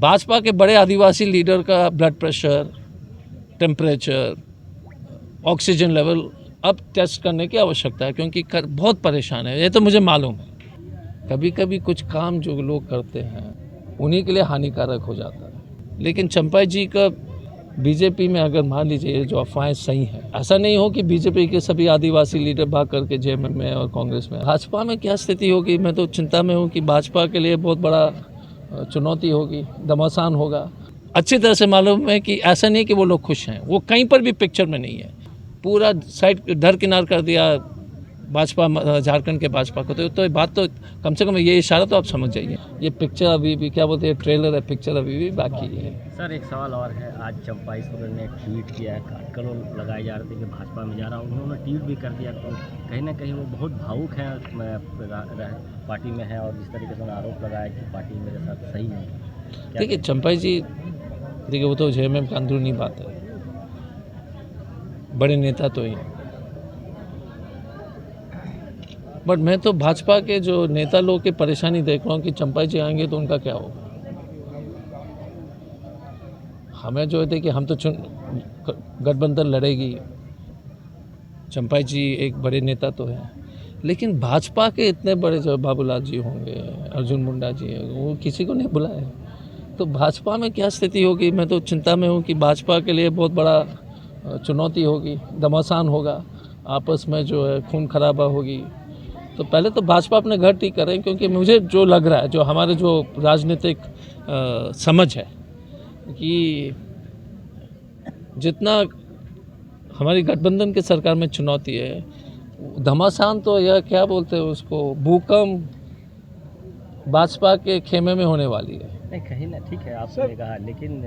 भाजपा के बड़े आदिवासी लीडर का blood pressure, temperature, oxygen level अब टेस्ट करने की आवश्यकता है, क्योंकि बहुत परेशान है। ये तो मुझे मालूम है। कभी कभी कुछ काम जो लोग करते हैं उन्हीं के लिए हानिकारक हो जाता है। लेकिन चंपाई जी का बीजेपी में अगर मान लीजिए जो अफवाहें सही हैं, ऐसा नहीं हो कि बीजेपी के सभी आदिवासी लीडर भाग करके जेएमएम में और कांग्रेस में। भाजपा में क्या स्थिति होगी, मैं तो चिंता में हूँ कि भाजपा के लिए बहुत बड़ा चुनौती होगी, घमासान होगा। अच्छी तरह से मालूम है कि ऐसा नहीं कि वो लोग खुश हैं, वो कहीं पर भी पिक्चर में नहीं है। पूरा साइड दरकिनार कर दिया भाजपा, झारखंड के भाजपा को। तो बात तो कम से कम ये इशारा तो आप समझ जाइए। ये पिक्चर अभी भी क्या बोलते हैं, ट्रेलर है, पिक्चर अभी भी बाकी है। सर एक सवाल और है, आज चंपाई सोरेन ने ट्वीट किया है, करोड़ लगाए जा रहे थे कि भाजपा में जा रहा हूँ, उन्होंने ट्वीट भी कर दिया। तो कहीं ना कहीं वो बहुत भावुक हैं, पार्टी में है, और जिस तरीके से आरोप लगाया कि पार्टी मेरे साथ सही नहीं। देखिए चंपाई जी, देखिए वो तो जेएमएम का अंदरूनी बात है, बड़े नेता तो ही, बट मैं तो भाजपा के जो नेता लोग की परेशानी देख रहा हूँ कि चंपाई जी आएंगे तो उनका क्या होगा। हमें जो है कि हम तो गठबंधन लड़ेगी, चंपाई जी एक बड़े नेता तो हैं, लेकिन भाजपा के इतने बड़े जो बाबूलाल जी होंगे, अर्जुन मुंडा जी है, वो किसी को नहीं बुलाए। तो भाजपा में क्या स्थिति होगी, मैं तो चिंता में हूँ कि भाजपा के लिए बहुत बड़ा चुनौती होगी, घमासान होगा, आपस में जो है खून खराबा होगी। तो पहले तो भाजपा अपने घर ठीक करें, क्योंकि मुझे जो लग रहा है, जो हमारे जो राजनीतिक समझ है कि जितना हमारी गठबंधन की सरकार में चुनौती है, घमासान तो यह क्या बोलते हैं उसको, भूकंप भाजपा के खेमे में होने वाली है। नहीं कहीं ना, ठीक है आपने कहा, लेकिन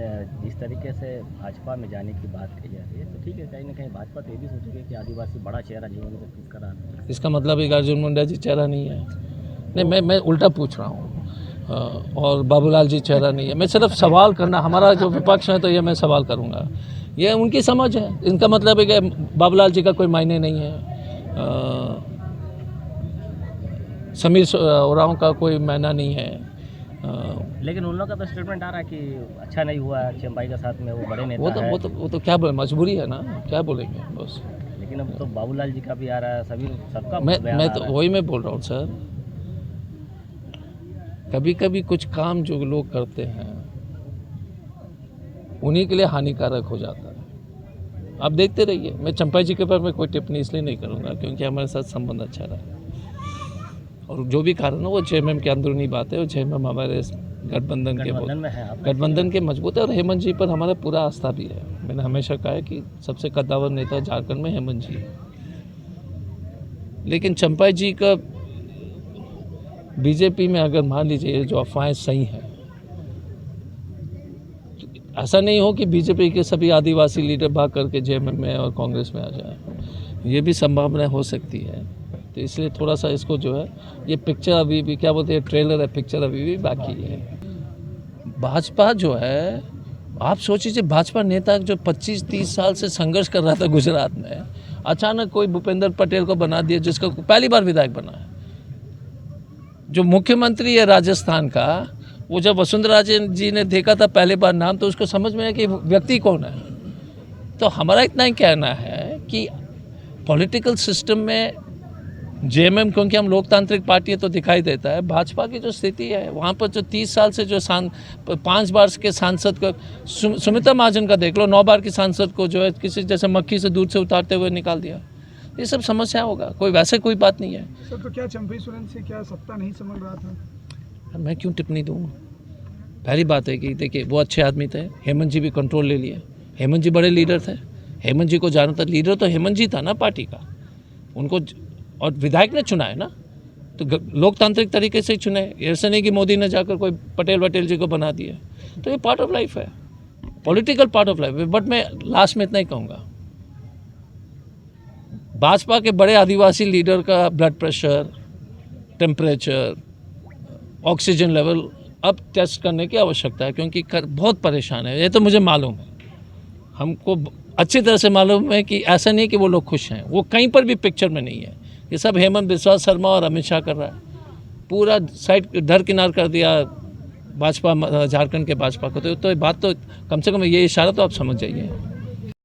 जिस तरीके से भाजपा में जाने की बात कही जा रही है, तो ठीक है, कहीं ना कहीं भाजपा तो ये भी सोचेगी कि आदिवासी बड़ा चेहरा जीवन को किसका रहा। इसका मतलब एक अर्जुन मुंडा जी चेहरा नहीं है? नहीं, मैं उल्टा पूछ रहा हूँ, और बाबूलाल जी चेहरा नहीं है। मैं सिर्फ सवाल करना, हमारा जो विपक्ष है तो ये मैं सवाल करूँगा, ये उनकी समझ है। इनका मतलब है कि बाबूलाल जी का कोई मायने नहीं है, समीर उरांव का कोई मायना नहीं है। लेकिन उन लोग का तो स्टेटमेंट आ रहा है कि अच्छा नहीं हुआ चंपाई के साथ में, वो बड़े नेता वो तो क्या बोले, मजबूरी है ना, क्या बोलेंगे बस। लेकिन अब तो बाबूलाल जी का भी आ रहा है, सभी सबका मैं तो वही मैं बोल रहा हूँ सर, कभी कभी कुछ काम जो लोग करते हैं उन्हीं के लिए हानिकारक हो जाता है। आप देखते रहिए। मैं चंपाई जी के ऊपर मैं कोई टिप्पणी इसलिए नहीं करूँगा क्योंकि हमारे साथ संबंध अच्छा रहा, और जो भी कारण है वो जेएमएम के अंदरूनी बात है, और जेएमएम हमारे गठबंधन के मजबूत है, और हेमंत जी पर हमारा पूरा आस्था भी है। मैंने हमेशा कहा है कि सबसे कद्दावर नेता झारखंड में हेमंत जी है। लेकिन चंपाई जी का बीजेपी में अगर मान लीजिए जो अफवाहें सही हैं, ऐसा नहीं हो कि बीजेपी के सभी आदिवासी लीडर भाग करके जेएमएम में और कांग्रेस में आ जाए, ये भी संभावना हो सकती है। तो इसलिए थोड़ा सा इसको जो है, ये पिक्चर अभी भी क्या बोलते हैं, ट्रेलर है, पिक्चर अभी भी बाकी है। भाजपा जो है, आप सोचिए भाजपा नेता जो 25-30 साल से संघर्ष कर रहा था गुजरात में, अचानक कोई भूपेंद्र पटेल को बना दिया, जिसका पहली बार विधायक बना है। जो मुख्यमंत्री है राजस्थान का, वो जब वसुंधरा जी ने देखा था पहली बार नाम, तो उसको समझ में आया कि व्यक्ति कौन है। तो हमारा इतना ही कहना है कि पॉलिटिकल सिस्टम में जेएमएम, क्योंकि हम लोकतांत्रिक पार्टी है तो दिखाई देता है, भाजपा की जो स्थिति है वहाँ पर जो 30 साल से जो 5 बार के सांसद को, सुमित्रा महाजन का देख लो, 9 बार की सांसद को जो है किसी जैसे मक्खी से दूध से उतारते हुए निकाल दिया। ये सब समस्या होगा, कोई वैसे कोई बात नहीं है सर। तो क्या चंपाई सोरेन से क्या सत्ता नहीं समझ रहा था? मैं क्यों टिप्पणी दूँ? पहली बात है कि देखिए वो अच्छे आदमी थे, हेमंत जी भी कंट्रोल ले लिए, हेमंत जी बड़े लीडर थे, हेमंत जी को जाना था, लीडर तो हेमंत जी था ना पार्टी का, उनको और विधायक ने चुना है ना, तो लोकतांत्रिक तरीके से चुने, ऐसे नहीं कि मोदी ने जाकर कोई पटेल जी को बना दिया। तो ये पार्ट ऑफ लाइफ है, पॉलिटिकल पार्ट ऑफ लाइफ है। बट मैं लास्ट में इतना ही कहूँगा, भाजपा के बड़े आदिवासी लीडर का blood pressure, temperature, oxygen level अब टेस्ट करने की आवश्यकता है, क्योंकि बहुत परेशान है। ये तो मुझे मालूम है, हमको अच्छी तरह से मालूम है कि ऐसा नहीं कि वो लोग खुश हैं, वो कहीं पर भी पिक्चर में नहीं है। ये सब हेमंत बिस्वा शर्मा और अमित शाह कर रहा है। पूरा साइड दरकिनार कर दिया भाजपा झारखंड के भाजपा को, तो ये बात तो कम से कम ये इशारा तो आप समझ जाइए।